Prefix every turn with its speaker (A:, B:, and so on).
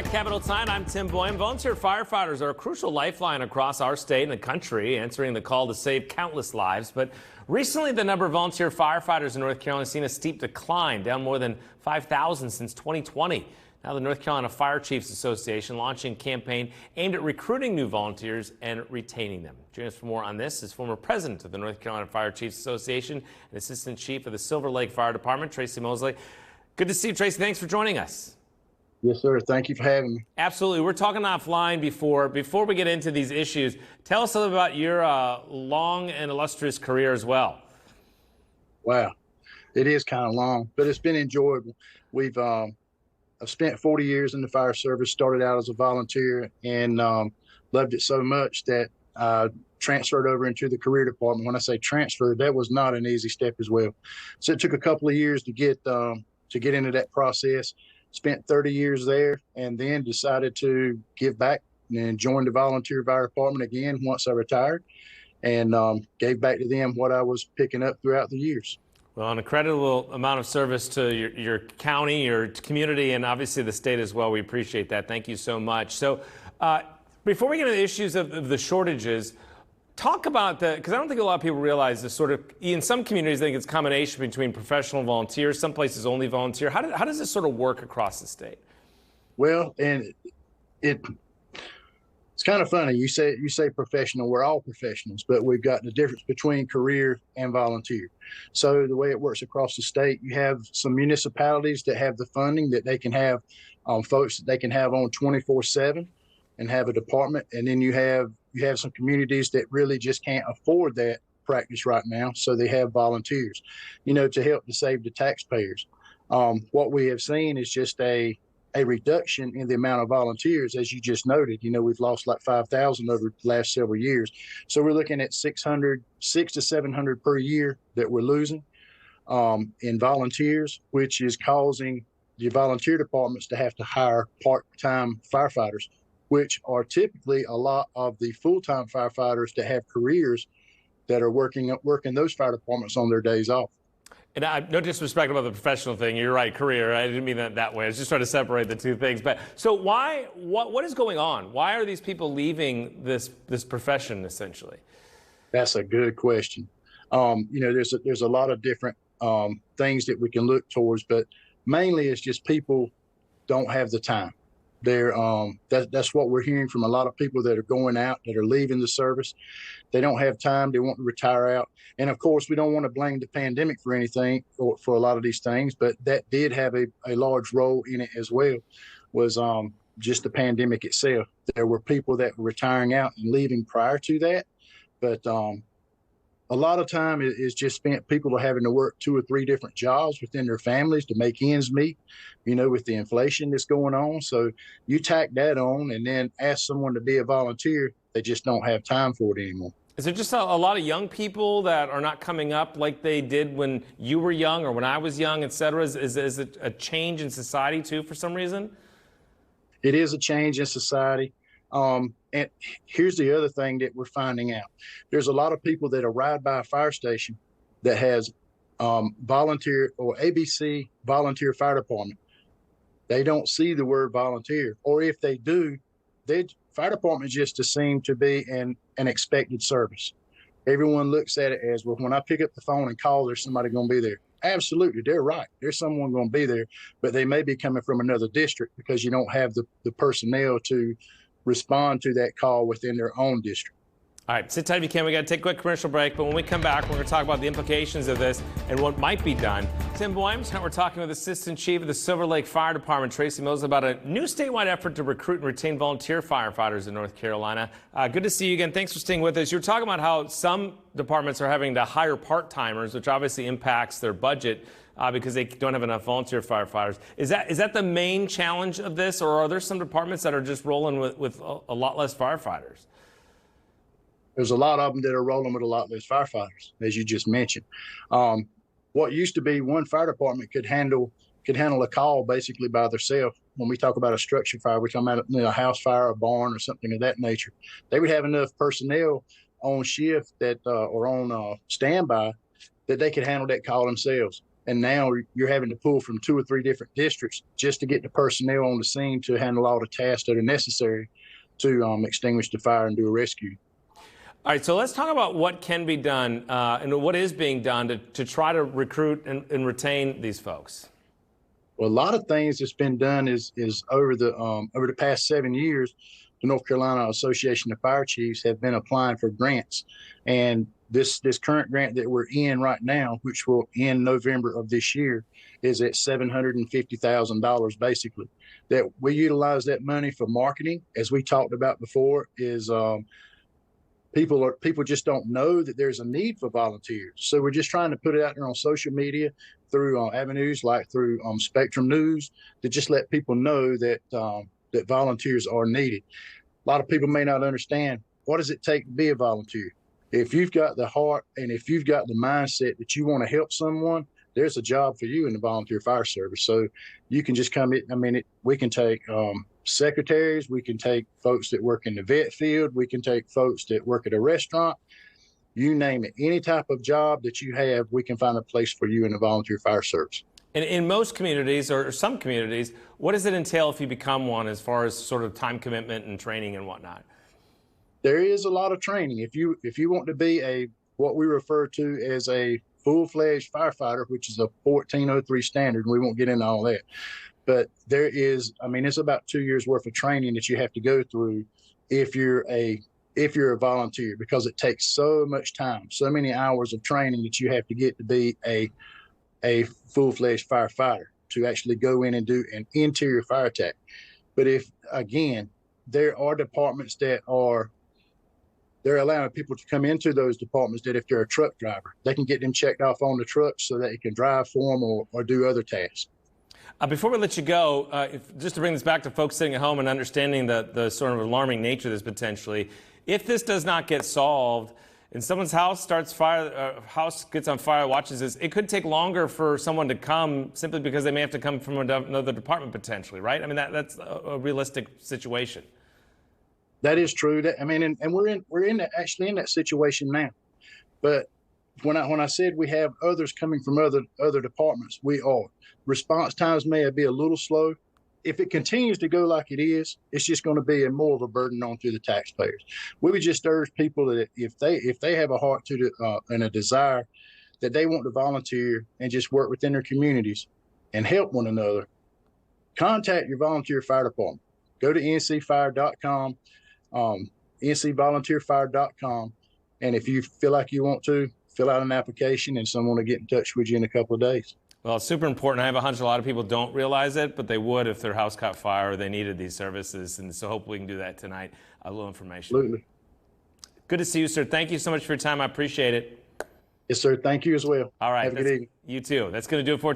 A: Capital Time, I'm Tim Boyne. Volunteer firefighters are a crucial lifeline across our state and the country, answering the call to save countless lives. But recently, the number of volunteer firefighters in North Carolina has seen a steep decline, down more than 5,000 since 2020. Now, the North Carolina Fire Chiefs Association launching a campaign aimed at recruiting new volunteers and retaining them. Joining us for more on this is former president of the North Carolina Fire Chiefs Association and assistant chief of the Silver Lake Fire Department, Tracy Mosley. Good to see you, Tracy. Thanks for joining us.
B: Yes, sir. Thank you for having me.
A: Absolutely. We're talking offline before we get into these issues. Tell us a little about your long and illustrious career as well.
B: Wow. It is kind of long, but it's been enjoyable. I've spent 40 years in the fire service, started out as a volunteer, and loved it so much that I transferred over into the career department. When I say transfer, that was not an easy step as well. So it took a couple of years to get into that process. Spent 30 years there, and then decided to give back and joined the volunteer fire department again once I retired, and gave back to them what I was picking up throughout the years.
A: Well, an incredible amount of service to your county, your community, and obviously the state as well. We appreciate that. Thank you so much. So before we get into the issues of the shortages, talk about because I don't think a lot of people realize this sort of, in some communities, I think it's a combination between professional and volunteers. Some places only volunteer. How does this sort of work across the state?
B: Well, and it's kind of funny. You say professional. We're all professionals, but we've got the difference between career and volunteer. So the way it works across the state, you have some municipalities that have the funding that they can have folks that they can have on 24/7 and have a department, and then you have some communities that really just can't afford that practice right now, so they have volunteers, to help to save the taxpayers. What we have seen is just a reduction in the amount of volunteers, as you just noted. We've lost like 5,000 over the last several years, so we're looking at 600 to 700 per year that we're losing in volunteers, which is causing the volunteer departments to have to hire part-time firefighters, which are typically a lot of the full-time firefighters that have careers that are working those fire departments on their days off.
A: And no disrespect about the professional thing. You're right, career. I didn't mean that way. I was just trying to separate the two things. But so what is going on? Why are these people leaving this profession, essentially?
B: That's a good question. There's a lot of different things that we can look towards, but mainly it's just people don't have the time. That's what we're hearing from a lot of people that are going out, that are leaving the service. They don't have time. They want to retire out. And of course, we don't want to blame the pandemic for anything, or for a lot of these things, but that did have a large role in it as well, was just the pandemic itself. There were people that were retiring out and leaving prior to that, but a lot of time is just spent. People are having to work 2 or 3 different jobs within their families to make ends meet, with the inflation that's going on. So you tack that on and then ask someone to be a volunteer, they just don't have time for it anymore.
A: Is there just a lot of young people that are not coming up like they did when you were young or when I was young, et cetera? Is it a change in society, too, for some reason?
B: It is a change in society. And here's the other thing that we're finding out. There's a lot of people that arrive by a fire station that has volunteer or ABC volunteer fire department. They don't see the word volunteer, or if they do, fire department just seem to be an expected service. Everyone looks at it as, well, when I pick up the phone and call, there's somebody going to be there. Absolutely, they're right. There's someone going to be there, but they may be coming from another district because you don't have the personnel to respond to that call within their own district.
A: All right, sit tight if you can. We got to take a quick commercial break, but when we come back, we're going to talk about the implications of this and what might be done. Tim Boyne, we're talking with Assistant Chief of the Silver Lake Fire Department, Tracy Mosley, about a new statewide effort to recruit and retain volunteer firefighters in North Carolina. Good to see you again. Thanks for staying with us. You're talking about how some departments are having to hire part-timers, which obviously impacts their budget because they don't have enough volunteer firefighters. Is that the main challenge of this, or are there some departments that are just rolling with a lot less firefighters?
B: There's a lot of them that are rolling with a lot less firefighters, as you just mentioned. What used to be one fire department could handle a call basically by themselves. When we talk about a structure fire, we're talking about a house fire, a barn, or something of that nature. They would have enough personnel on shift or on standby that they could handle that call themselves. And now you're having to pull from 2 or 3 different districts just to get the personnel on the scene to handle all the tasks that are necessary to extinguish the fire and do a rescue.
A: All right, so let's talk about what can be done and what is being done to try to recruit and retain these folks.
B: Well, a lot of things that's been done is over the past 7 years, the North Carolina Association of Fire Chiefs have been applying for grants, and this current grant that we're in right now, which will end November of this year, is at $750,000 basically. That we utilize that money for marketing, as we talked about before, is people just don't know that there's a need for volunteers. So we're just trying to put it out there on social media through avenues like through Spectrum News to just let people know that that volunteers are needed. A lot of people may not understand, what does it take to be a volunteer? If you've got the heart and if you've got the mindset that you want to help someone, there's a job for you in the volunteer fire service. So you can just come in. I mean, we can take secretaries, we can take folks that work in the vet field, we can take folks that work at a restaurant, you name it. Any type of job that you have, we can find a place for you in the volunteer fire service.
A: And in most communities, or some communities, what does it entail if you become one as far as sort of time commitment and training and whatnot?
B: There is a lot of training. If you want to be what we refer to as a full-fledged firefighter, which is a 1403 standard, we won't get into all that. But there is, I mean, it's about 2 years worth of training that you have to go through if you're a volunteer, because it takes so much time, so many hours of training that you have to get to be a full-fledged firefighter to actually go in and do an interior fire attack. But there are departments that they're allowing people to come into those departments that if they're a truck driver, they can get them checked off on the truck so that they can drive for them or do other tasks.
A: Before we let you go, just to bring this back to folks sitting at home and understanding the sort of alarming nature of this potentially, if this does not get solved and someone's house house gets on fire, watches this, it could take longer for someone to come simply because they may have to come from another department potentially, right? I mean, that's a realistic situation.
B: That is true. And we're actually in that situation now. But when I said we have others coming from other departments, we are. Response times may be a little slow. If it continues to go like it is, it's just going to be more of a burden onto the taxpayers. We would just urge people that if they have a heart and a desire that they want to volunteer and just work within their communities and help one another, contact your volunteer fire department. Go to ncfire.com, ncvolunteerfire.com, and if you feel like you want to, fill out an application and someone will get in touch with you in a couple of days.
A: Well, it's super important. I have a hunch a lot of people don't realize it, but they would if their house caught fire or they needed these services. And so hopefully we can do that tonight. A little information.
B: Absolutely.
A: Good to see you, sir. Thank you so much for your time. I appreciate it.
B: Yes, sir. Thank you as well.
A: All right.
B: Have a good evening.
A: You too. That's going to do it for